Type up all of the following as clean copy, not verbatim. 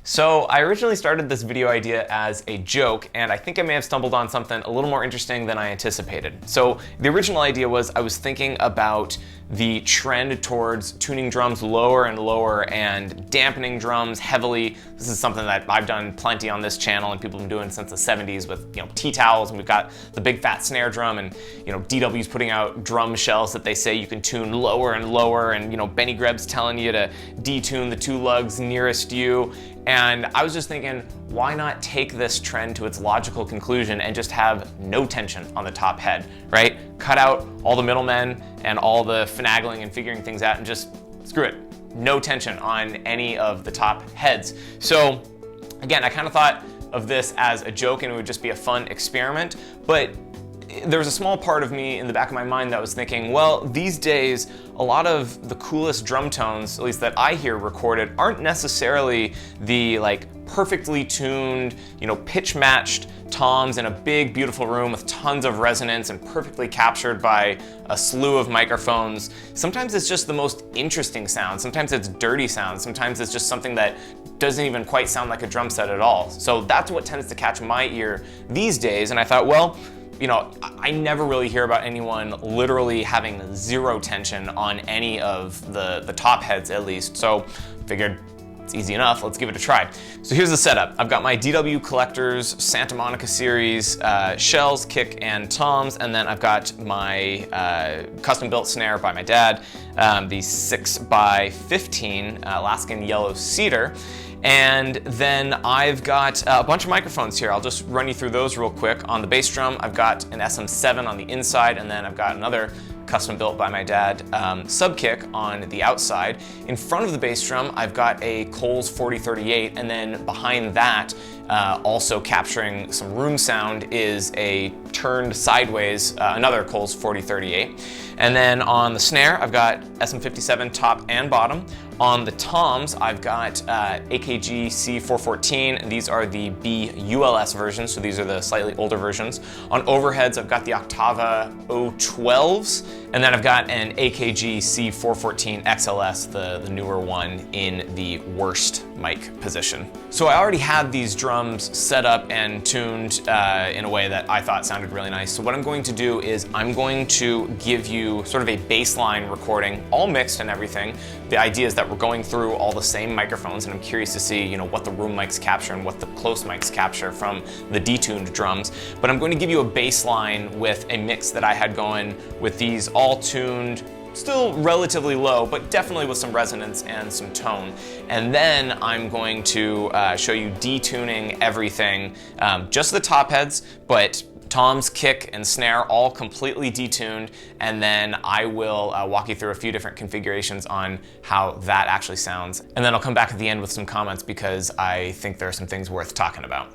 So I originally started this video idea as a joke, and I think I may have stumbled on something a little more interesting than I anticipated. So the original idea was I was thinking about the trend towards tuning drums lower and lower and dampening drums heavily. This is something that I've done plenty on this channel and people have been doing since the 70s with, tea towels, and we've got the big fat snare drum, and DW's putting out drum shells that they say you can tune lower and lower, and Benny Greb's telling you to detune the two lugs nearest you. And I was just thinking, why not take this trend to its logical conclusion and just have no tension on the top head, right? Cut out all the middlemen and all the finagling and figuring things out and just screw it. No tension on any of the top heads. So again, I kind of thought of this as a joke and it would just be a fun experiment, but there was a small part of me in the back of my mind that was thinking, well, these days, a lot of the coolest drum tones, at least that I hear recorded, aren't necessarily the perfectly tuned, pitch matched toms in a big, beautiful room with tons of resonance and perfectly captured by a slew of microphones. Sometimes it's just the most interesting sound. Sometimes it's dirty sound. Sometimes it's just something that doesn't even quite sound like a drum set at all. So that's what tends to catch my ear these days. And I thought, well, I never really hear about anyone literally having zero tension on any of the top heads, at least. So figured it's easy enough, let's give it a try. So here's the setup. I've got my DW Collectors Santa Monica series shells, kick, and toms, and then I've got my custom built snare by my dad, the 6x15 Alaskan yellow cedar. And then I've got a bunch of microphones here. I'll just run you through those real quick. On the bass drum, I've got an SM7 on the inside, and then I've got another custom built by my dad sub kick on the outside. In front of the bass drum, I've got a Coles 4038, and then behind that, also capturing some room sound, is a turned sideways, another Coles 4038. And then on the snare, I've got SM57 top and bottom. On the toms, I've got AKG C414, and these are the BULS versions, so these are the slightly older versions. On overheads, I've got the Octava 012s, and then I've got an AKG C414 XLS, the newer one, in the worst mic position. So I already had these drums set up and tuned in a way that I thought sounded really nice. So what I'm going to do is I'm going to give you sort of a baseline recording, all mixed and everything. The idea is that we're going through all the same microphones, and I'm curious to see, what the room mics capture and what the close mics capture from the detuned drums. But I'm going to give you a baseline with a mix that I had going with these all tuned, still relatively low, but definitely with some resonance and some tone. And then I'm going to show you detuning everything, just the top heads, but toms, kick, and snare all completely detuned, and then I will walk you through a few different configurations on how that actually sounds. And then I'll come back at the end with some comments because I think there are some things worth talking about.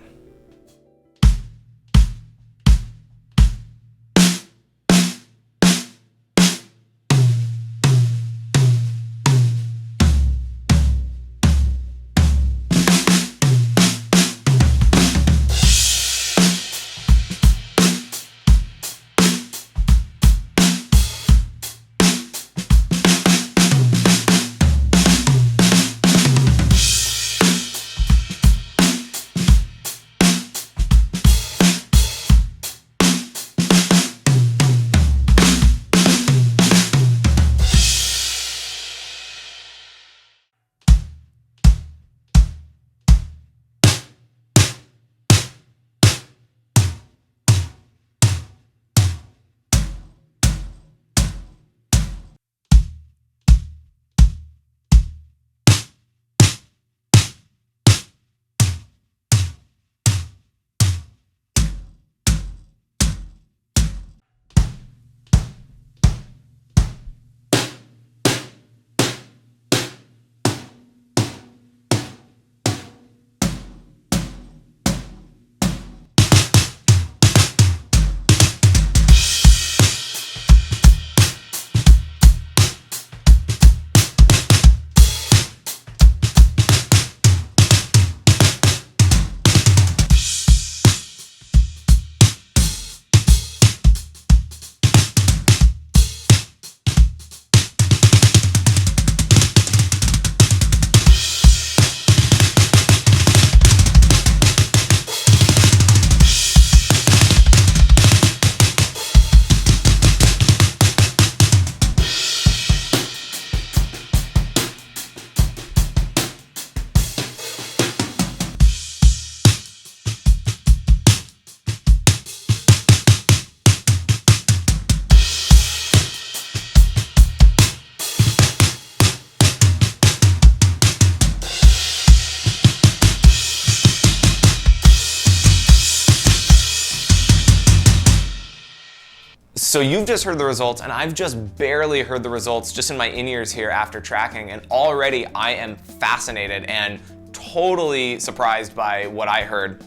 So you've just heard the results, and I've just barely heard the results just in my in-ears here after tracking, and already I am fascinated and totally surprised by what I heard.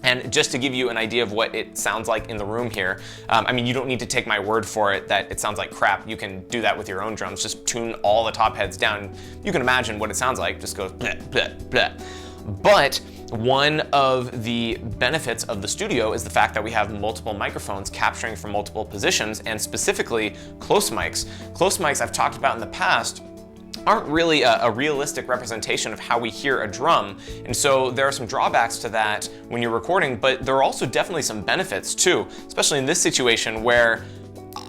And just to give you an idea of what it sounds like in the room here, I mean, you don't need to take my word for it that it sounds like crap. You can do that with your own drums. Just tune all the top heads down. You can imagine what it sounds like. Just goes bleh, bleh, bleh. But one of the benefits of the studio is the fact that we have multiple microphones capturing from multiple positions, and specifically close mics. Close mics I've talked about in the past aren't really a realistic representation of how we hear a drum. And so there are some drawbacks to that when you're recording, but there are also definitely some benefits too, especially in this situation where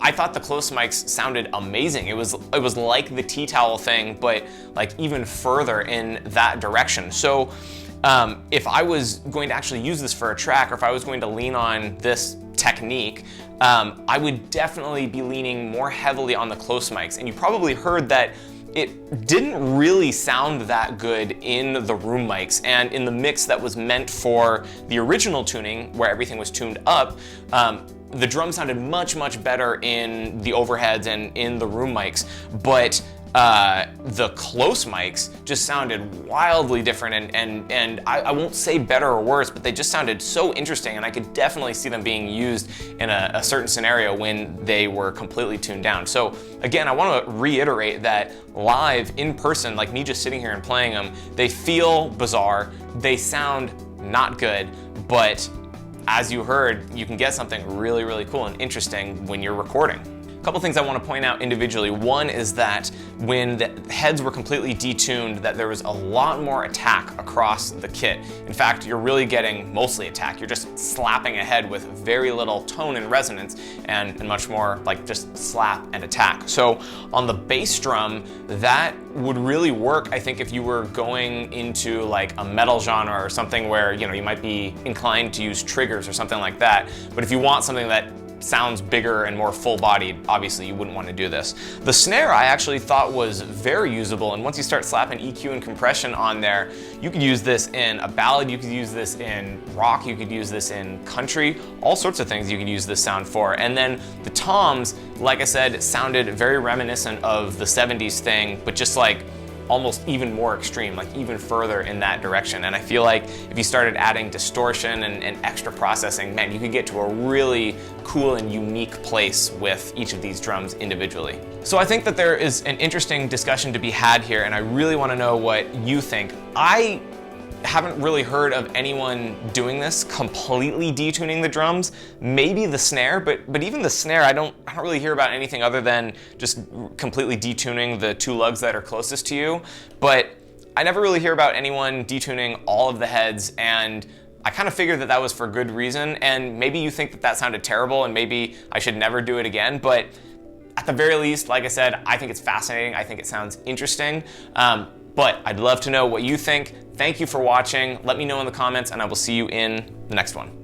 I thought the close mics sounded amazing. It was like the tea towel thing, but like even further in that direction. So if I was going to actually use this for a track, or if I was going to lean on this technique, I would definitely be leaning more heavily on the close mics. And you probably heard that it didn't really sound that good in the room mics, and in the mix that was meant for the original tuning where everything was tuned up, the drum sounded much, much better in the overheads and in the room mics, but the close mics just sounded wildly different, and I won't say better or worse, but they just sounded so interesting, and I could definitely see them being used in a certain scenario when they were completely tuned down. So again, I want to reiterate that live, in person, like me just sitting here and playing them, they feel bizarre, they sound not good, but as you heard, you can get something really, really cool and interesting when you're recording. A couple things I want to point out individually. One is that when the heads were completely detuned, that there was a lot more attack across the kit. In fact, you're really getting mostly attack. You're just slapping a head with very little tone and resonance, and much more like just slap and attack. So on the bass drum, that would really work, I think, if you were going into like a metal genre or something where, you know, you might be inclined to use triggers or something like that. But if you want something that sounds bigger and more full-bodied, obviously you wouldn't want to do this. The snare I actually thought was very usable, and once you start slapping EQ and compression on there, you could use this in a ballad, you could use this in rock, you could use this in country, all sorts of things you could use this sound for. And then the toms, like I said, sounded very reminiscent of the 70s thing, but just like almost even more extreme, like even further in that direction. And I feel like if you started adding distortion and extra processing, man, you could get to a really cool and unique place with each of these drums individually. So I think that there is an interesting discussion to be had here, and I really want to know what you think. I haven't really heard of anyone doing this, completely detuning the drums. Maybe the snare, but even the snare, I don't really hear about anything other than just completely detuning the two lugs that are closest to you. But I never really hear about anyone detuning all of the heads, and I kind of figured that that was for good reason. And maybe you think that that sounded terrible, and maybe I should never do it again. But at the very least, like I said, I think it's fascinating. I think it sounds interesting. But I'd love to know what you think. Thank you for watching. Let me know in the comments, and I will see you in the next one.